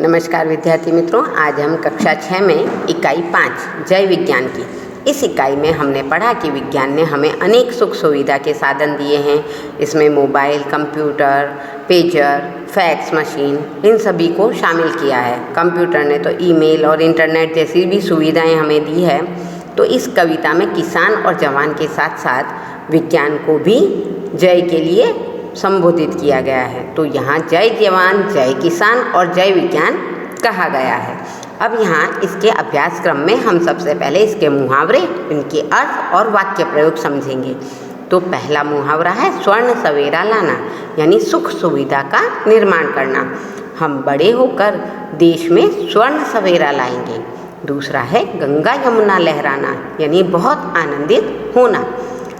नमस्कार विद्यार्थी मित्रों, आज हम कक्षा 6 में इकाई 5 जय विज्ञान की इस इकाई में हमने पढ़ा कि विज्ञान ने हमें अनेक सुख सुविधा के साधन दिए हैं। इसमें mobile, computer, pager, fax machine, इन सभी को शामिल किया है। कंप्यूटर ने तो ईमेल और इंटरनेट जैसी भी सुविधाएं हमें दी है। तो इस कविता में किसान और जवान के साथ साथ विज्ञान को भी जय के लिए संबोधित किया गया है। तो यहाँ जय जवान, जय किसान और जय विज्ञान कहा गया है। अब यहाँ इसके अभ्यास क्रम में हम सबसे पहले इसके मुहावरे, इनके अर्थ और वाक्य प्रयोग समझेंगे। तो पहला मुहावरा है स्वर्ण सवेरा लाना, यानी सुख सुविधा का निर्माण करना। हम बड़े होकर देश में स्वर्ण सवेरा लाएंगे। दूसरा है गंगा यमुना लहराना, यानी बहुत आनंदित होना।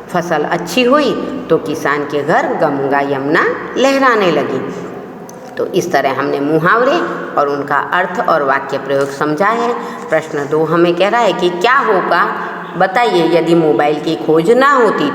फसल अच्छी हुई तो किसान के घर गंगा यमुना लहराने लगी। तो इस तरह हमने मुहावरे और उनका अर्थ और वाक्य प्रयोग समझा है। प्रश्न 2 हमें कह रहा है कि क्या होगा, बताइए यदि मोबाइल की खोज ना होती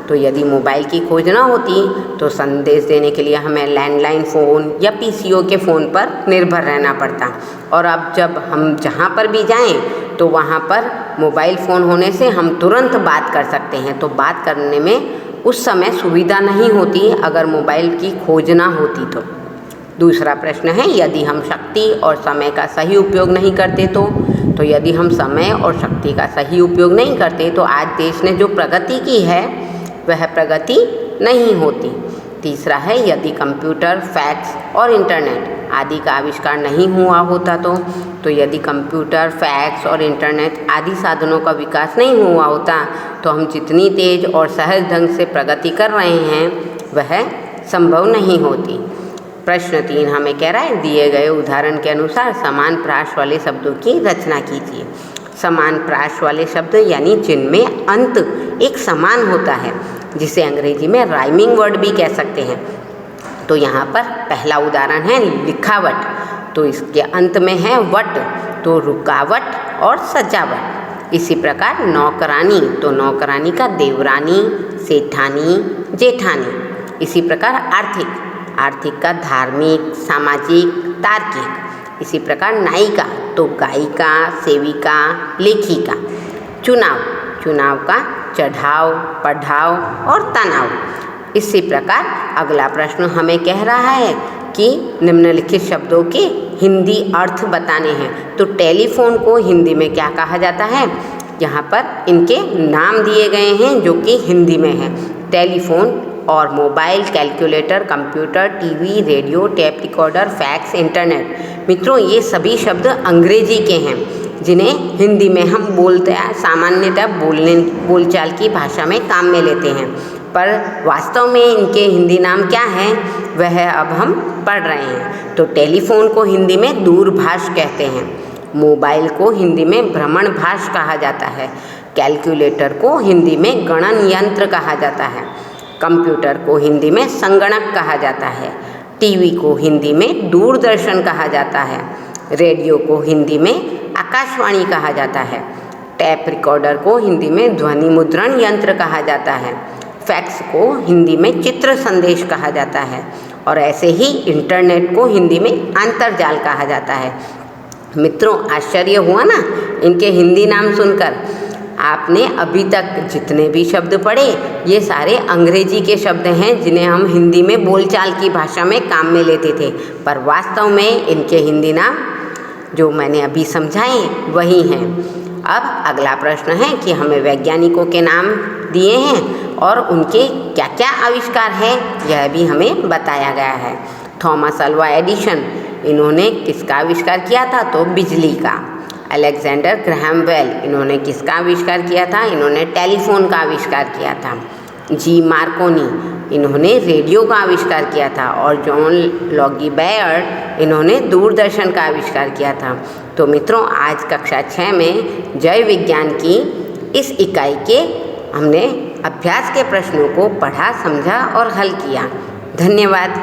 तो यदि मोबाइल की खोज ना होती तो संदेश देने के लिए हमें लैंडलाइन फ़ोन या पीसीओ के फ़ोन पर निर्भर रहना पड़ता। और अब जब हम जहाँ पर भी जाएं तो वहाँ पर मोबाइल फ़ोन होने से हम तुरंत बात कर सकते हैं। तो बात करने में उस समय सुविधा नहीं होती अगर मोबाइल की खोज ना होती तो। दूसरा प्रश्न है यदि हम शक्ति और समय का सही उपयोग नहीं करते तो यदि हम समय और शक्ति का सही उपयोग नहीं करते तो आज देश ने जो प्रगति की है वह प्रगति नहीं होती। तीसरा है यदि कंप्यूटर, फैक्स और इंटरनेट आदि का आविष्कार नहीं हुआ होता तो यदि कंप्यूटर, फैक्स और इंटरनेट आदि साधनों का विकास नहीं हुआ होता तो हम जितनी तेज और सहज ढंग से प्रगति कर रहे हैं वह संभव नहीं होती। प्रश्न 3 हमें कह रहा है दिए गए उदाहरण के अनुसार समान प्रास वाले शब्दों की रचना कीजिए। समान प्रास वाले शब्द यानी जिनमें अंत एक समान होता है, जिसे अंग्रेजी में राइमिंग वर्ड भी कह सकते हैं। तो यहाँ पर पहला उदाहरण है लिखावट, तो इसके अंत में है वट, तो रुकावट और सजावट। इसी प्रकार नौकरानी, तो नौकरानी का देवरानी, सेठानी, जेठानी। इसी प्रकार आर्थिक, आर्थिक का धार्मिक, सामाजिक, तार्किक। इसी प्रकार नायिका, तो गायिका, सेविका, लेखिका। चुनाव, चुनाव का चढ़ाव, पढ़ाव और तनाव। इसी प्रकार अगला प्रश्न हमें कह रहा है कि निम्नलिखित शब्दों के हिंदी अर्थ बताने हैं। तो टेलीफोन को हिंदी में क्या कहा जाता है, यहाँ पर इनके नाम दिए गए हैं जो कि हिंदी में है। टेलीफोन और mobile, calculator, computer, TV, radio, tape recorder, fax, internet. मित्रों ये सभी शब्द अंग्रेजी के हैं जिन्हें हिंदी में हम बोलते हैं, सामान्यतः बोलचाल की भाषा में काम में लेते हैं, पर वास्तव में इनके हिंदी नाम क्या हैं वह अब हम पढ़ रहे हैं। तो टेलीफोन को हिंदी में दूरभाष कहते हैं, मोबाइल को हिंदी में भ्रमणभाष कहा जाता है, कैलकुलेटर को हिंदी में गणन यंत्र कहा जाता है, कंप्यूटर को हिंदी में संगणक कहा जाता है, टीवी को हिंदी में दूरदर्शन कहा जाता है, रेडियो को हिंदी में आकाशवाणी कहा जाता है, टैप रिकॉर्डर को हिंदी में ध्वनि मुद्रण यंत्र कहा जाता है, फैक्स को हिंदी में चित्र संदेश कहा जाता है और ऐसे ही इंटरनेट को हिंदी में अंतर्जाल कहा जाता है। मित्रों आश्चर्य हुआ ना इनके हिंदी नाम सुनकर। आपने अभी तक जितने भी शब्द पढ़े ये सारे अंग्रेजी के शब्द हैं जिन्हें हम हिंदी में बोलचाल की भाषा में काम में लेते थे, पर वास्तव में इनके हिंदी नाम जो मैंने अभी समझाए वही हैं। अब अगला प्रश्न है कि हमें वैज्ञानिकों के नाम दिए हैं और उनके क्या क्या आविष्कार हैं यह भी हमें बताया गया है। थॉमस अल्वा एडिसन, इन्होंने किसका आविष्कार किया था, तो बिजली का। अलेक्जेंडर ग्रैहम बेल, इन्होंने किसका आविष्कार किया था, इन्होंने टेलीफोन का आविष्कार किया था। जी मार्कोनी, इन्होंने रेडियो का आविष्कार किया था और जॉन लॉगी बेयर, इन्होंने दूरदर्शन का आविष्कार किया था। तो मित्रों आज कक्षा 6 में जय विज्ञान की इस इकाई के हमने अभ्यास के प्रश्नों को पढ़ा, समझा और हल किया। धन्यवाद।